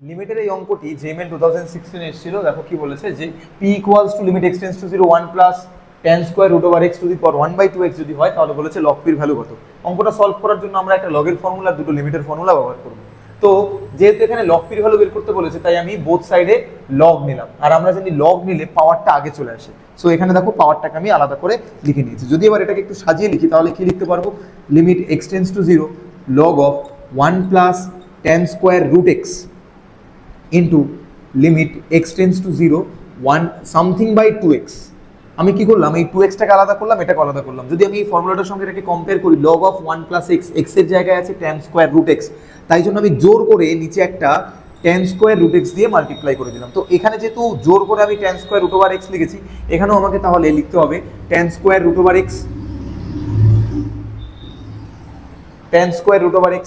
লিমিটের এই অঙ্কটি জেএমএল 2016 এসেছিল। দেখো কি বলেছে যে p equals to limit x tends to 0 1 plus tan square root over x to the power 1/2x যদি হয় তাহলে বলেছে লগ p এর ভ্যালু কত। অঙ্কটা সলভ করার জন্য আমরা একটা লগের ফর্মুলা দুটো লিমিটের ফর্মুলা ব্যবহার করব। তো যেহেতু এখানে লগ p এর ভ্যালু বের করতে বলেছে তাই আমি বোথ সাইডে লগ নিলাম, আর আমরা জানি লগ নিলে পাওয়ারটা আগে চলে আসে। সো এখানে দেখো পাওয়ারটাকে আমি আলাদা করে লিখে নিয়েছি। যদি এবার এটাকে একটু সাজিয়ে লিখি তাহলে কি লিখতে পারবো, limit x tends to 0 log of 1 plus tan square root x into limit x tends to 0 1 something by 2x। আমি কি করলাম, এই 2x টাকে আলাদা করলাম, এটাকে আলাদা করলাম। যদি আমি এই ফর্মুলাটার সঙ্গে এটাকে কম্পেয়ার করি, log of 1 plus x, x এর জায়গায় আছে tan square root x, তাই জন্য আমি জোর করে নিচে একটা tan square root x দিয়ে মাল্টিপ্লাই করে দিলাম। তো এখানে যেহেতু জোর করে আমি tan square root over x লিখেছি, এখানেও আমাকে তাহলে লিখতে হবে tan square root over x, tan square root over x।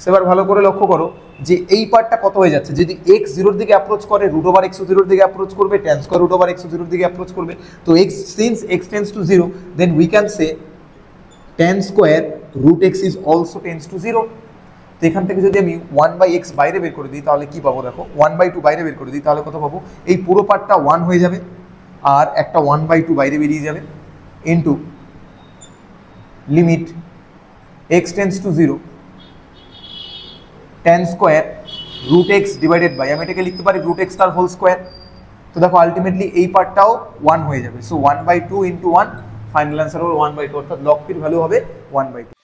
সেবার ভালো করে লক্ষ্য করো যে এই পার্টটা কত হয়ে যাচ্ছে, যদি x 0 এর দিকে অ্যাপ্রোচ করে রুট ওভার x 0 এর দিকে অ্যাপ্রোচ করবে, tan square root over x 0 এর দিকে অ্যাপ্রোচ করবে। তো x since x tends to 0 then we can say tan square root x is also tends to 0। তো এখান থেকে যদি আমি 1/x বাইরে বের করে দিই তাহলে কি পাবো, দেখো 1/2 বাইরে বের করে দিই তাহলে কত পাবো, এই পুরো পার্টটা 1 হয়ে যাবে আর একটা 1/2 বাইরে বেরিয়ে যাবে into limit x tends to 0 tan square root x divided by, আমি এটাকে লিখতে পারি root x তার হোল স্কয়ার। তো দেখো আলটিমেটলি এই পার্টটাও 1 হয়ে যাবে। সো 1/2 ইনটু 1, ফাইনাল অ্যান্সার হবে 1/2, অর্থাৎ লগ p এর ভ্যালু হবে 1/2।